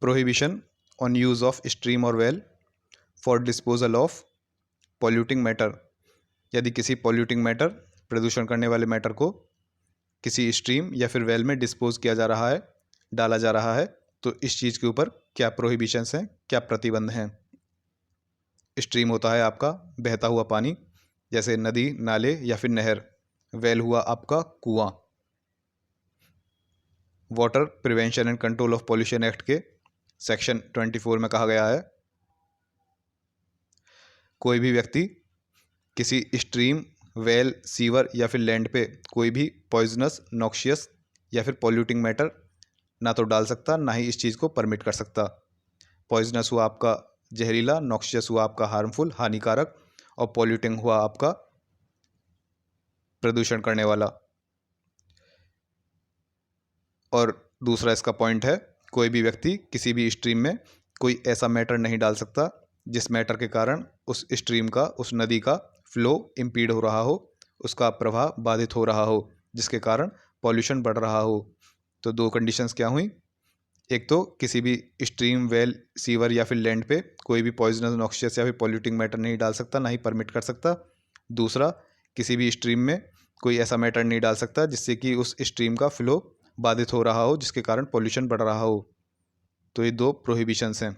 Prohibition on use of stream और well for disposal of polluting matter. यदि किसी polluting matter, प्रदूषण करने वाले मैटर को किसी स्ट्रीम या फिर वेल में डिस्पोज किया जा रहा है, डाला जा रहा है, तो इस चीज़ के ऊपर क्या प्रोहिबिशंस हैं, क्या प्रतिबंध हैं। स्ट्रीम होता है आपका बहता हुआ पानी, जैसे नदी, नाले या फिर नहर। वेल हुआ आपका कुआं। Water prevention and control of pollution act के सेक्शन 24 में कहा गया है, कोई भी व्यक्ति किसी स्ट्रीम, वेल, सीवर या फिर लैंड पे कोई भी पॉइजनस, नॉक्शियस या फिर पॉल्यूटिंग मैटर ना तो डाल सकता, ना ही इस चीज़ को परमिट कर सकता। पॉइजनस हुआ आपका जहरीला, नॉक्शियस हुआ आपका हार्मफुल, हानिकारक, और पॉल्यूटिंग हुआ आपका प्रदूषण करने वाला। और दूसरा इसका पॉइंट है, कोई भी व्यक्ति किसी भी स्ट्रीम में कोई ऐसा मैटर नहीं डाल सकता जिस मैटर के कारण उस स्ट्रीम का, उस नदी का फ्लो इम्पीड हो रहा हो, उसका प्रवाह बाधित हो रहा हो, जिसके कारण पॉल्यूशन बढ़ रहा हो। तो दो कंडीशंस क्या हुई, एक तो किसी भी स्ट्रीम, वेल, सीवर या फिर लैंड पे कोई भी पॉइजनस, नॉक्शियस या फिर पॉल्यूटिंग मैटर नहीं डाल सकता, ना ही परमिट कर सकता। दूसरा, किसी भी स्ट्रीम में कोई ऐसा मैटर नहीं डाल सकता जिससे कि उस स्ट्रीम का फ्लो बाधित हो रहा हो, जिसके कारण पॉल्यूशन बढ़ रहा हो। तो ये दो प्रोहिबिशंस हैं।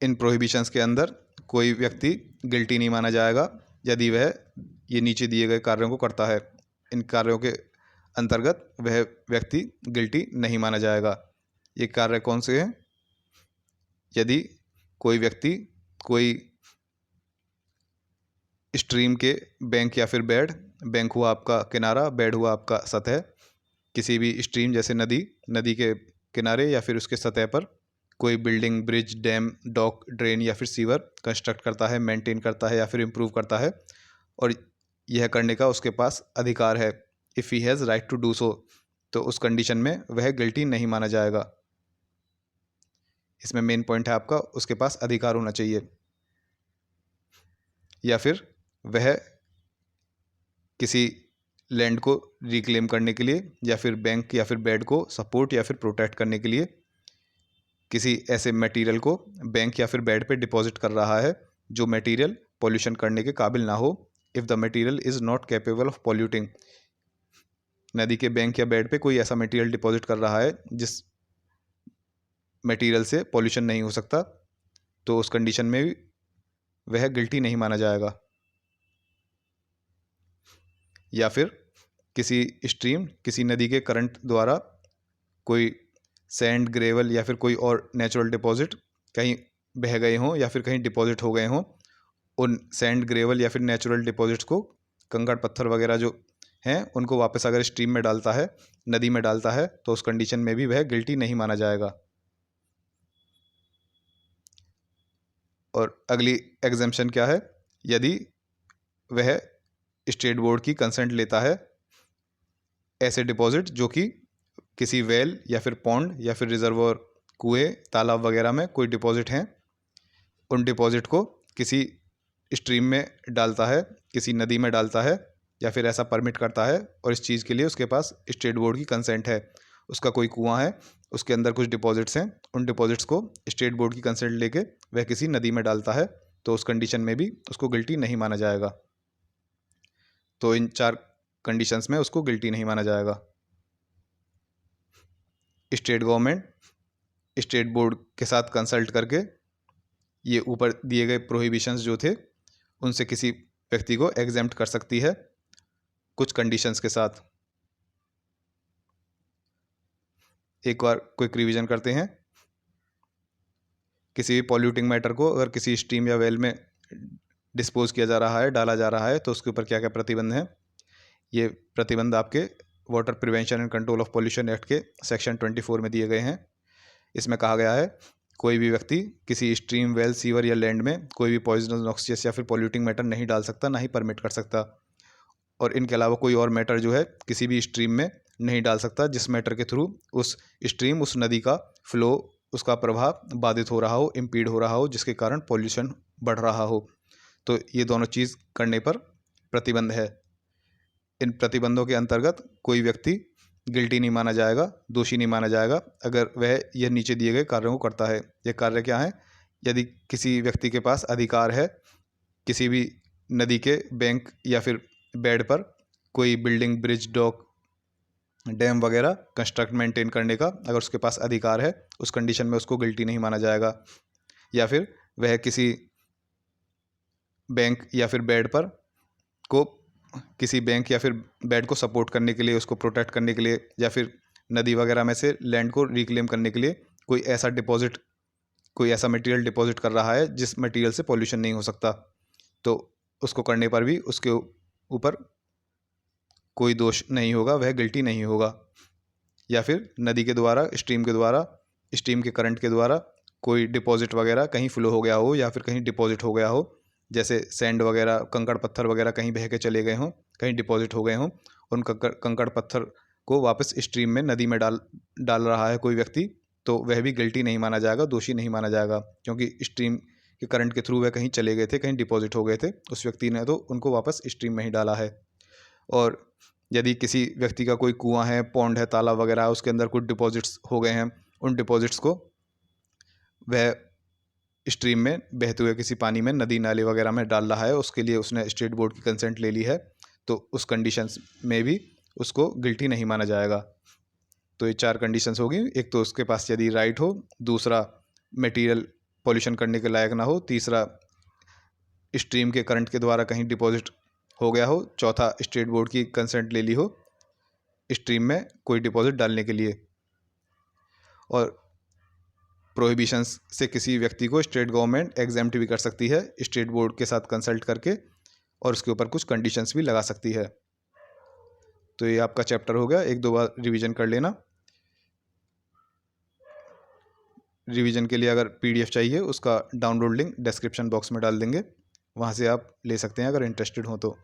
इन प्रोहिबिशंस के अंदर कोई व्यक्ति गिल्टी नहीं माना जाएगा यदि वह ये नीचे दिए गए कार्यों को करता है। इन कार्यों के अंतर्गत वह व्यक्ति गिल्टी नहीं माना जाएगा। ये कार्य कौन से हैं? यदि कोई व्यक्ति कोई स्ट्रीम के बैंक या फिर बेड, बैंक हुआ आपका किनारा, बेड हुआ आपका सतह, किसी भी स्ट्रीम जैसे नदी, नदी के किनारे या फिर उसके सतह पर कोई building, bridge, dam, dock, drain या फिर सीवर कंस्ट्रक्ट करता है, मेंटेन करता है या फिर इम्प्रूव करता है, और यह करने का उसके पास अधिकार है, if he has right to do so, तो उस कंडीशन में वह गिल्टी नहीं माना जाएगा। इसमें मेन पॉइंट है आपका, उसके पास अधिकार होना चाहिए, या फिर वह किसी लैंड को रिक्लेम करने के लिए या फिर बैंक या फिर बेड को सपोर्ट या फिर प्रोटेक्ट करने के लिए किसी ऐसे मटेरियल को बैंक या फिर बेड पे डिपॉजिट कर रहा है जो मटेरियल पॉल्यूशन करने के काबिल ना हो, if the material is not capable of polluting. नदी के बैंक या बेड पे कोई ऐसा मटेरियल डिपॉजिट कर रहा है जिस मटेरियल से पॉल्यूशन नहीं हो सकता, तो उस कंडीशन में भी वह गिल्टी नहीं माना जाएगा। या फिर किसी स्ट्रीम, किसी नदी के करंट द्वारा कोई सैंड, ग्रेवल या फिर कोई और नेचुरल डिपॉजिट कहीं बह गए हों या फिर कहीं डिपॉजिट हो गए हों, उन सैंड, ग्रेवल या फिर नेचुरल डिपॉजिट्स को, कंकड़ पत्थर वगैरह जो हैं, उनको वापस अगर स्ट्रीम में डालता है, नदी में डालता है, तो उस कंडीशन में भी वह गिल्टी नहीं माना जाएगा। और अगली एग्जेम्पशन क्या है, यदि वह स्टेट बोर्ड की कंसेंट लेता है ऐसे डिपॉजिट जो कि किसी वेल या फिर पॉन्ड या फिर रिजर्वोयर, कुएं, तालाब वगैरह में कोई डिपॉजिट हैं, उन डिपॉजिट को किसी स्ट्रीम में डालता है, किसी नदी में डालता है या फिर ऐसा परमिट करता है, और इस चीज़ के लिए उसके पास स्टेट बोर्ड की कंसेंट है। उसका कोई कुआं है, उसके अंदर कुछ डिपॉजिट्स हैं, उन डिपॉजिट्स को स्टेट बोर्ड की कंसेंट लेके वह किसी नदी में डालता है, तो उस कंडीशन में भी उसको गिल्टी नहीं माना जाएगा। तो इन चार कंडीशंस में उसको गिल्टी नहीं माना जाएगा। स्टेट गवर्नमेंट स्टेट बोर्ड के साथ कंसल्ट करके ये ऊपर दिए गए प्रोहिबिशंस जो थे उनसे किसी व्यक्ति को एग्जेम्प्ट कर सकती है कुछ कंडीशंस के साथ। एक बार क्विक रिवीजन करते हैं। किसी भी पॉल्यूटिंग मैटर को अगर किसी स्ट्रीम या वेल में डिस्पोज किया जा रहा है, डाला जा रहा है, तो उसके ऊपर क्या क्या प्रतिबंध हैं। ये प्रतिबंध आपके water prevention and control of pollution act के सेक्शन 24 में दिए गए हैं। इसमें कहा गया है, कोई भी व्यक्ति किसी स्ट्रीम, वेल, सीवर या लैंड में कोई भी पॉइजनस, नॉक्सियस या फिर पॉल्यूटिंग मैटर नहीं डाल सकता, ना ही परमिट कर सकता। और इनके अलावा कोई और मैटर जो है किसी भी स्ट्रीम में नहीं डाल सकता जिस मैटर के थ्रू उस स्ट्रीम, उस नदी का फ्लो, उसका प्रवाह बाधित हो रहा हो, इम्पीड हो रहा हो, जिसके कारण पॉल्यूशन बढ़ रहा हो। तो ये दोनों चीज़ करने पर प्रतिबंध है। इन प्रतिबंधों के अंतर्गत कोई व्यक्ति गिल्टी नहीं माना जाएगा, दोषी नहीं माना जाएगा अगर वह यह नीचे दिए गए कार्यों को करता है। ये कार्य क्या है? यदि किसी व्यक्ति के पास अधिकार है किसी भी नदी के बैंक या फिर बेड पर कोई बिल्डिंग, ब्रिज, डॉक, डैम वगैरह कंस्ट्रक्ट मेंटेन करने का, अगर उसके पास अधिकार है, उस कंडीशन में उसको गिल्टी नहीं माना जाएगा। या फिर वह किसी बैंक या फिर बेड पर को किसी बैंक या फिर बेड को सपोर्ट करने के लिए, उसको प्रोटेक्ट करने के लिए, या फिर नदी वगैरह में से लैंड को रिक्लेम करने के लिए कोई ऐसा मटेरियल डिपॉजिट कर रहा है जिस मटेरियल से पॉल्यूशन नहीं हो सकता, तो उसको करने पर भी उसके ऊपर कोई दोष नहीं होगा, वह गिल्टी नहीं होगा। या फिर नदी के द्वारा, स्ट्रीम के करंट के द्वारा कोई डिपॉजिट वगैरह कहीं फ्लो हो गया हो या फिर कहीं डिपॉजिट हो गया हो, जैसे सैंड वगैरह, कंकड़ पत्थर वगैरह कहीं बह के चले गए हों, कहीं डिपॉजिट हो गए हों, उन कंकड़ पत्थर को वापस स्ट्रीम में, नदी में डाल रहा है कोई व्यक्ति, तो वह भी गिल्टी नहीं माना जाएगा, दोषी नहीं माना जाएगा, क्योंकि स्ट्रीम के करंट के थ्रू वह कहीं चले गए थे, कहीं डिपॉजिट हो गए थे, उस व्यक्ति ने तो उनको वापस स्ट्रीम में ही डाला है। और यदि किसी व्यक्ति का कोई कुआं है, पॉन्ड है, तालाब वगैरह है, उसके अंदर कुछ डिपॉजिट्स हो गए हैं, उन डिपॉजिट्स को वह स्ट्रीम में बहते हुए किसी पानी में, नदी नाले वगैरह में डाल रहा है, उसके लिए उसने स्टेट बोर्ड की कंसेंट ले ली है, तो उस कंडीशंस में भी उसको गिल्टी नहीं माना जाएगा। तो ये 4 कंडीशंस होगी। एक तो उसके पास यदि राइट हो, दूसरा मटेरियल पॉल्यूशन करने के लायक ना हो, तीसरा स्ट्रीम के करंट के द्वारा कहीं डिपॉजिट हो गया हो, चौथा स्टेट बोर्ड की कंसेंट ले ली हो स्ट्रीम में कोई डिपॉजिट डालने के लिए। और प्रोहिबिशंस से किसी व्यक्ति को स्टेट गवर्नमेंट एग्जेम्प्ट भी कर सकती है स्टेट बोर्ड के साथ कंसल्ट करके, और उसके ऊपर कुछ कंडीशंस भी लगा सकती है। तो ये आपका चैप्टर हो गया, 1-2 बार रिवीजन कर लेना। रिवीजन के लिए अगर PDF चाहिए, उसका डाउनलोड लिंक डिस्क्रिप्शन बॉक्स में डाल देंगे, वहाँ से आप ले सकते हैं अगर इंटरेस्टेड हो तो।